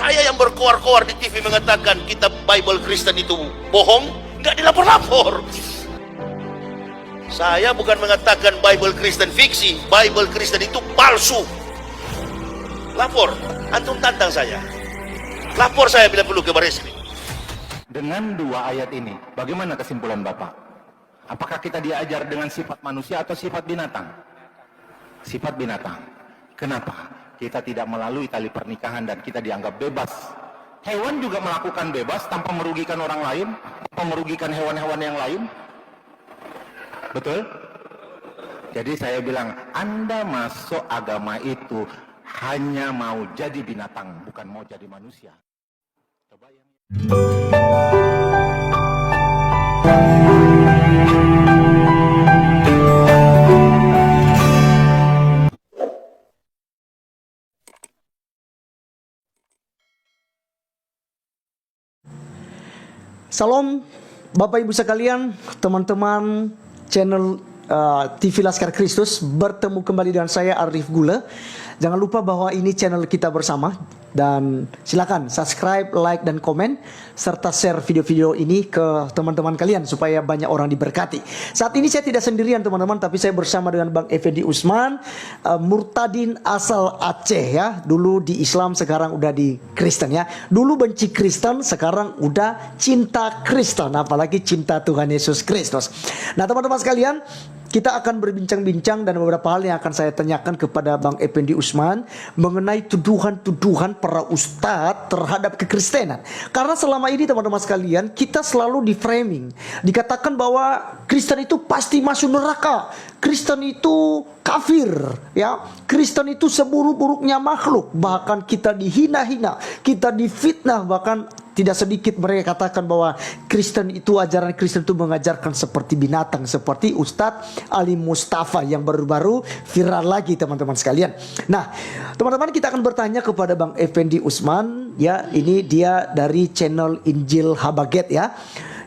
Saya yang berkoar-koar di TV mengatakan kitab Bible Kristen itu bohong, nggak dilapor-lapor. Saya bukan mengatakan Bible Kristen fiksi, Bible Kristen itu palsu. Lapor, antum tantang saya. Lapor saya bila perlu ke Bareskrim. Dengan dua ayat ini, bagaimana kesimpulan Bapak? Apakah kita diajar dengan sifat manusia atau sifat binatang? Sifat binatang. Kenapa? Kita tidak melalui tali pernikahan dan kita dianggap bebas. Hewan juga melakukan bebas tanpa merugikan orang lain, tanpa merugikan hewan-hewan yang lain. Betul? Jadi saya bilang, Anda masuk agama itu hanya mau jadi binatang, bukan mau jadi manusia. Coba yang... Salam Bapak Ibu sekalian, teman-teman channel TV Laskar Kristus, bertemu kembali dengan saya Arif Gula. Jangan lupa bahwa ini channel kita bersama, dan silakan subscribe, like, dan komen, serta share video-video ini ke teman-teman kalian supaya banyak orang diberkati. Saat ini saya tidak sendirian teman-teman, tapi saya bersama dengan Bang Effendi Usman, Murtadin asal Aceh ya. Dulu di Islam, sekarang udah di Kristen ya. Dulu benci Kristen, sekarang udah cinta Kristen, apalagi cinta Tuhan Yesus Kristus. Nah teman-teman sekalian, kita akan berbincang-bincang dan beberapa hal yang akan saya tanyakan kepada Bang Effendi Usman mengenai tuduhan-tuduhan para ustadz terhadap kekristenan. Karena selama ini teman-teman sekalian, kita selalu di framing, dikatakan bahwa Kristen itu pasti masuk neraka, Kristen itu kafir ya, Kristen itu seburuk-buruknya makhluk, bahkan kita dihina-hina, kita difitnah, bahkan tidak sedikit mereka katakan bahwa Kristen itu, ajaran Kristen itu mengajarkan seperti binatang, seperti Ustadz Ali Mustafa yang baru-baru viral lagi teman-teman sekalian. Nah teman-teman, kita akan bertanya kepada Bang Effendi Usman ya. Ini dia dari channel Injil Habaget ya.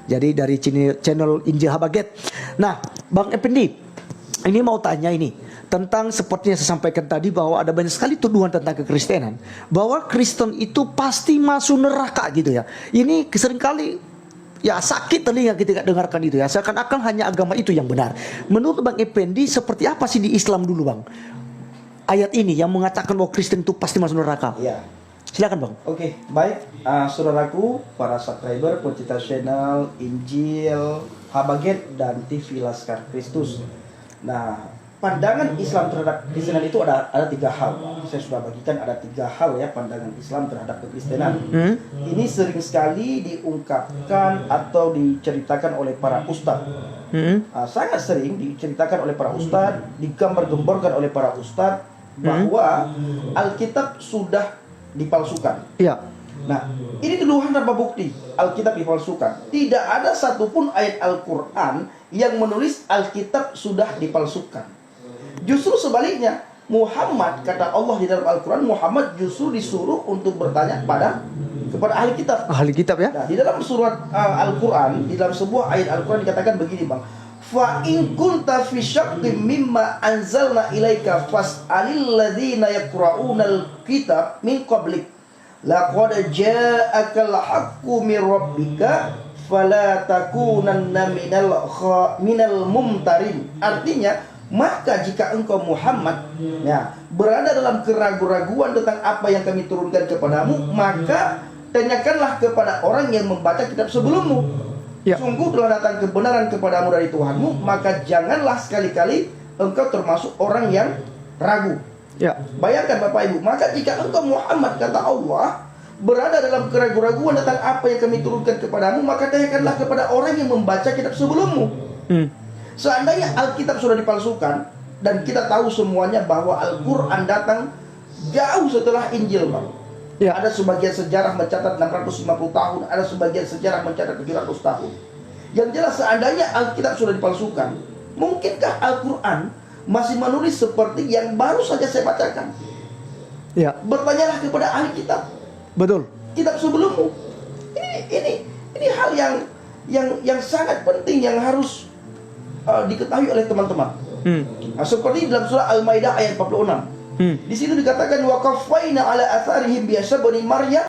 Jadi dari channel Injil Habaget. Nah Bang Effendi, ini mau tanya ini tentang seperti yang saya sampaikan tadi, bahwa ada banyak sekali tuduhan tentang kekristenan, bahwa Kristen itu pasti masuk neraka gitu ya. Ini seringkali ya sakit telinga kita dengarkan itu ya, seakan-akan hanya agama itu yang benar. Menurut Bang Effendi, seperti apa sih di Islam dulu Bang ayat ini yang mengatakan bahwa Kristen itu pasti masuk neraka? Iya. Silakan Bang. Oke, baik, saudaraku, para subscriber, pecinta channel Injil Habaget dan TV Laskar Kristus. Nah, pandangan Islam terhadap kekristenan itu ada tiga hal. Saya sudah bagikan ada tiga hal ya, pandangan Islam terhadap kekristenan. Ini sering sekali diungkapkan atau diceritakan oleh para ustadz. Sangat sering diceritakan oleh para ustadz, digambar-gemborkan oleh para ustadz bahwa Alkitab sudah dipalsukan. Iya. Nah, ini tuduhan tanpa bukti. Alkitab dipalsukan. Tidak ada satupun ayat Al-Quran yang menulis Alkitab sudah dipalsukan. Justru sebaliknya, Muhammad, kata Allah di dalam Al-Quran, Muhammad justru disuruh untuk bertanya kepada ahli kitab. Ahli kitab ya. Nah, di dalam surat Al-Quran, di dalam sebuah ayat Al-Quran dikatakan begini Bang, fa in kunta fi syaqqin mimma anzalna ilaika fas'alil ladzina yaqra'unal kitab min qablik laqad ja'akal haqqu mir rabbika fala takunanna minal mumtarin. Artinya, maka jika engkau Muhammad ya, berada dalam keraguan-raguan tentang apa yang kami turunkan kepadamu, maka tanyakanlah kepada orang yang membaca kitab sebelummu. Ya. Sungguh telah datang kebenaran kepadamu dari Tuhanmu, maka janganlah sekali-kali engkau termasuk orang yang ragu. Ya. Bayangkan Bapak Ibu, maka jika engkau Muhammad, kata Allah, berada dalam keraguan-raguan tentang apa yang kami turunkan kepadamu, maka tanyakanlah kepada orang yang membaca kitab sebelummu. Seandainya Alkitab sudah dipalsukan, dan kita tahu semuanya bahwa Al-Quran datang jauh setelah Injil Bang. Ya. Ada sebagian sejarah mencatat 650 tahun, ada sebagian sejarah mencatat 700 tahun. Yang jelas seandainya Alkitab sudah dipalsukan, mungkinkah Al-Quran masih menulis seperti yang baru saja saya bacakan? Ya. Bertanyalah kepada ahli kitab. Betul. Kitab sebelummu. Ini hal yang sangat penting yang harus diketahui oleh teman-teman. Nah, seperti dalam surah Al-Maidah ayat 46. Di situ dikatakan wa qaffayna ala atharihim bi Isa bin Maryam